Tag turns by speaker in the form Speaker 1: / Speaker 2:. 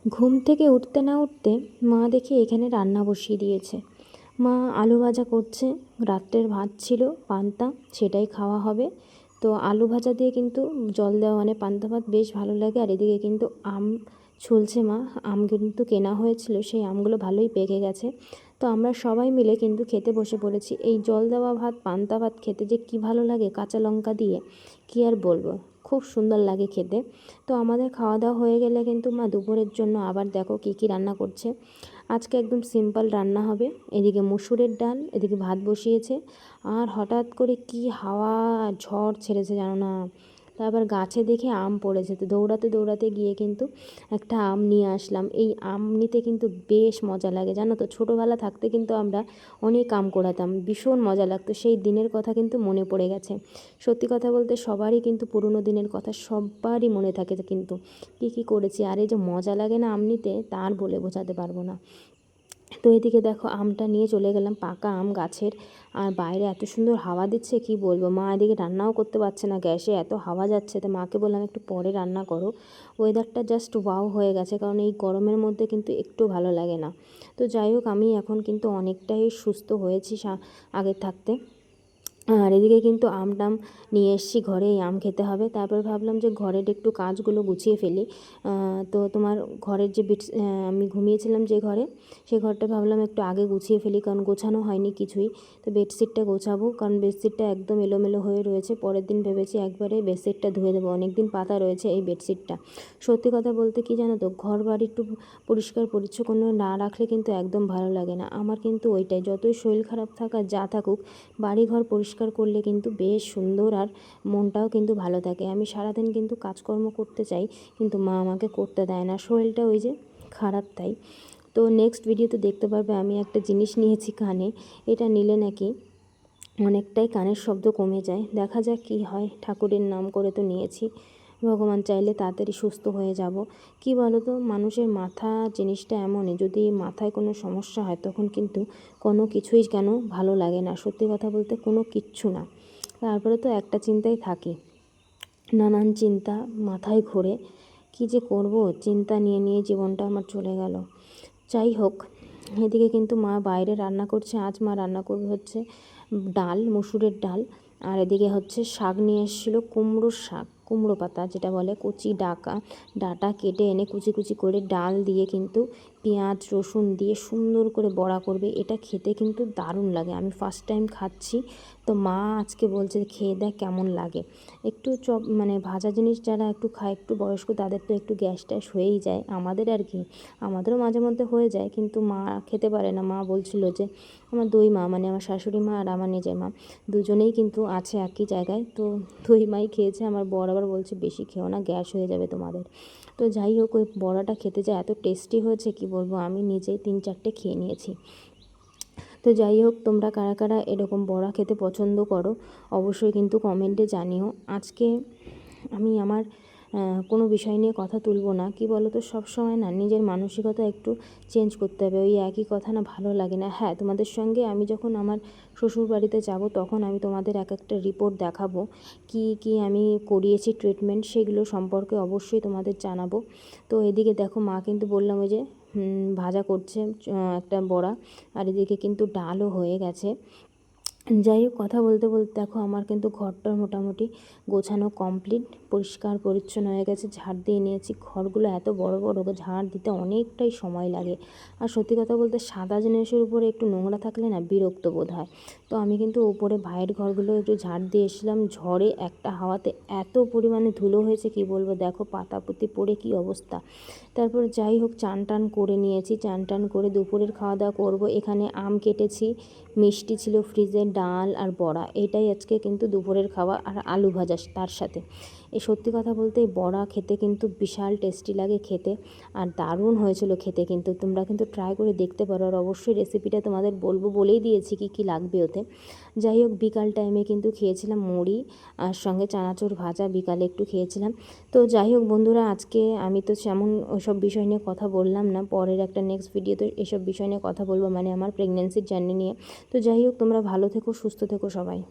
Speaker 1: ঘুম থেকে উঠতে না উঠতে মা দেখি এখানে রান্না বসিয়ে দিয়েছে। মা আলু ভাজা করছে, রাত্রের ভাত ছিল পান্তা, সেটাই খাওয়া হবে। তো আলু ভাজা দিয়ে কিন্তু জল দেওয়া মানে পান্তা ভাত বেশ ভালো লাগে। আর এদিকে কিন্তু আম ছুলছে মা। আম কিন্তু কেনা হয়েছিল, সেই আমগুলো ভালোই পেকে গেছে। তো আমরা সবাই মিলে কিন্তু খেতে বসে পড়েছি। এই জল দেওয়া ভাত, পান্তা ভাত খেতে যে কী ভালো লাগে কাঁচা লঙ্কা দিয়ে, কী আর বলবো, খুব সুন্দর লাগে খেতে। তো আমাদের খাওয়া দাওয়া হয়ে গেলে কিন্তু মা দুপুরের জন্য আবার দেখো কী কী রান্না করছে। আজকে একদম সিম্পল রান্না হবে। এদিকে মুসুরের ডাল, এদিকে ভাত বসিয়েছে। আর হঠাৎ করে কি হাওয়া ঝড় ছেড়েছে জানো না। তারপর গাছে দেখে আম পড়েছে, তো দৌড়াতে দৌড়াতে গিয়ে কিন্তু একটা আম নিয়ে আসলাম। এই আম নিতে কিন্তু বেশ মজা লাগে জানো তো। ছোটোবেলা থাকতে কিন্তু আমরা অনেক আম কোড়াতাম, ভীষণ মজা লাগতো। সেই দিনের কথা কিন্তু মনে পড়ে গেছে। সত্যি কথা বলতে সবারই কিন্তু পুরনো দিনের কথা সবারই মনে থাকে কিন্তু কী কী করেছি। আর এই যে মজা লাগে না আম নিতে, তার বলে বোঝাতে পারবো না। তো এদিকে দেখো আমটা নিয়ে চলে গেলাম, পাকা আম গাছের। আর বাইরে এত সুন্দর হাওয়া দিচ্ছে কি বলবো। মা এদিকে রান্নাও করতে পারছে না, গ্যাসে এত হাওয়া যাচ্ছে। তো মাকে বললাম একটু পরে রান্না করো। ওয়েদারটা জাস্ট ওয়াও হয়ে গেছে, কারণ এই গরমের মধ্যে কিন্তু একটু ভালো লাগে না। তো যাই হোক, আমি এখন কিন্তু অনেকটাই সুস্থ হয়েছি আগের থাকতে। আর এদিকে কিন্তু আম টাম নিয়ে এসেছি ঘরে, এই আম খেতে হবে। তারপর ভাবলাম যে ঘরের একটু কাজগুলো গুছিয়ে ফেলি। তো তোমার ঘরের যে আমি ঘুমিয়েছিলাম যে ঘরে, সেই ঘরটা ভাবলাম একটু আগে গুছিয়ে ফেলি, কারণ গোছানো হয়নি কিছুই। তো বেডশিটটা গোছাবো, কারণ বেডশিটটা একদম এলোমেলো হয়ে রয়েছে। পরের দিন ভেবেছি একবারে বেডশিটটা ধুয়ে দেবো, অনেক দিন পাতা রয়েছে এই বেডশিটটা। সত্যি কথা বলতে কি জানো তো, ঘর বাড়ি একটু পরিষ্কার পরিচ্ছন্ন না রাখলে কিন্তু একদম ভালো লাগে না। আমার কিন্তু ওইটাই, যতই শরীর খারাপ থাক আর যা থাকুক, বাড়ি ঘর পরিষ্কার করলে কিন্তু বেশ সুন্দর, আর মনটাও কিন্তু ভালো থাকে। আমি সারাদিন কিন্তু কাজকর্ম করতে চাই, কিন্তু মা আমাকে করতে দেয় না, শরীরটা ওই যে খারাপ তাই। তো নেক্সট ভিডিওতে দেখতে পারবে আমি একটা জিনিস নিয়েছি কানে। এটা নিলে নাকি অনেকটাই কানের শব্দ কমে যায়। দেখা যাক কী হয়, ঠাকুরের নাম করে তো নিয়েছি। ভগবান চাইলে তাড়াতাড়ি সুস্থ হয়ে যাব। কি বলো তো, মানুষের মাথা জিনিসটা এমনই, যদি মাথায় কোনো সমস্যা হয় তখন কিন্তু কোনো কিছুই কেন ভালো লাগে না। সত্যি কথা বলতে কোনো কিচ্ছু না। তারপরে তো একটা চিন্তায় থাকি, নানান চিন্তা মাথায় ঘোরে। কী যে করব, চিন্তা নিয়ে নিয়ে জীবনটা আমার চলে গেল। যাই হোক, এদিকে কিন্তু মা বাইরে রান্না করছে। আজ মা রান্না করবে হচ্ছে ডাল, মসুরের ডাল। আর এদিকে হচ্ছে শাক নিয়ে এসেছিলো, কুমড়োর শাক, কুমড়ো পাতা যেটা বলে, কচি ডাটা কেটে এনে কুচি কুচি করে ডাল দিয়ে কিন্তু পেঁয়াজ রসুন দিয়ে সুন্দর করে বড়া করবে। এটা খেতে কিন্তু দারুণ লাগে, আমি ফার্স্ট টাইম খাচ্ছি। তো মা আজকে বলছে খেয়ে দেখ কেমন লাগে। একটু মানে ভাজা জিনিস যারা একটু খায়, একটু বয়স্ক, তাদের তো একটু গ্যাস ট্যাস হয়েই যায়। আমাদের আর কি, আমাদেরও মাঝে মধ্যে হয়ে যায়, কিন্তু মা খেতে পারে না। মা বলছিল যে, আমার দুই মা মানে আমার শাশুড়ি মা আর আমার নিজের মা দুজনেই কিন্তু আছে একই জায়গায়। তো দুই মাই খেয়েছে, আমার বর আবার বলছে বেশি খেও না, গ্যাস হয়ে যাবে তোমাদের। তো যাই হোক, ওই বড়াটা খেতে যা এত টেস্টি হয়েছে কি বলবো, আমি নিজেই 3-4টে খেয়ে নিয়েছি। তো যাই হোক, তোমরা কারা কারা এরকম বড়া খেতে পছন্দ করো অবশ্যই কিন্তু কমেন্টে জানিও। আজকে আমি আমার কোনো বিষয় নিয়ে কথা তুলব না। কি বলো তো, সবসময় না নিজের মানসিকতা একটু চেঞ্জ করতে হবে, ওই একই কথা না ভালো লাগে না। হ্যাঁ, তোমাদের সঙ্গে আমি যখন আমার শ্বশুর বাড়িতে যাব তখন আমি তোমাদের এক একটা রিপোর্ট দেখাবো, কি কি আমি করিয়েছি ট্রিটমেন্ট, সেগুলো সম্পর্কে অবশ্যই তোমাদের জানাবো। তো এদিকে দেখো মা কিন্তু বললাম ওই যে ভাজা করছে একটা বড়া, আর এদিকে কিন্তু ডালও হয়ে গেছে। যাই হোক, কথা বলতে বলতে দেখো আমার কিন্তু ঘরটার মোটামুটি গোছানো কমপ্লিট, পরিষ্কার পরিচ্ছন্ন হয়ে গেছে। ঝাড় দিয়ে নিয়েছি, ঘরগুলো এত বড় বড়, ঝাড় দিতে অনেকটাই সময় লাগে। আর সত্যি কথা বলতে সাদা জিনিসের উপরে একটু নোংরা থাকলে না বিরক্ত বোধ হয়। তো আমি কিন্তু উপরে ভাইয়ের ঘরগুলো একটু ঝাড় দিয়ে এসেছিলাম। ঝড়ে একটা হাওয়াতে এত পরিমাণে ধুলো হয়েছে কি বলবো, দেখো পাতাপুতি পড়ে কি অবস্থা। তারপর যাই হোক, চান টান করে নিয়েছি, চান টান করে দুপুরের খাওয়া দাওয়া করবো। এখানে আম কেটেছি, মিষ্টি ছিল ফ্রিজে, ডাল আর বড়া, এটাই আজকে কিন্তু দুপুরের খাওয়া। আর আলু ভাজা তার সাথে। এই সত্যি কথা বলতে এই বড়া খেতে কিন্তু বিশাল টেস্টি লাগে খেতে, আর দারুণ হয়েছিল খেতে। কিন্তু তোমরা কিন্তু ট্রাই করে দেখতে পারো, আর অবশ্যই রেসিপিটা তোমাদের বলবো, বলেই দিয়েছি কি কি লাগবে ওতে। যাই হোক, বিকাল টাইমে কিন্তু খেয়েছিলাম মুড়ি আর সঙ্গে চানাচুর ভাজা, বিকালে একটু খেয়েছিলাম। তো যাই হোক বন্ধুরা, আজকে আমি তো সেমন ওইসব বিষয় নিয়ে কথা বললাম না। পরের একটা নেক্সট ভিডিওতে এসব বিষয় নিয়ে কথা বলবো, মানে আমার প্রেগনেন্সির জার্নি নিয়ে। তো যাই হোক, তোমরা ভালো থেকো, সুস্থ থেকো সবাই।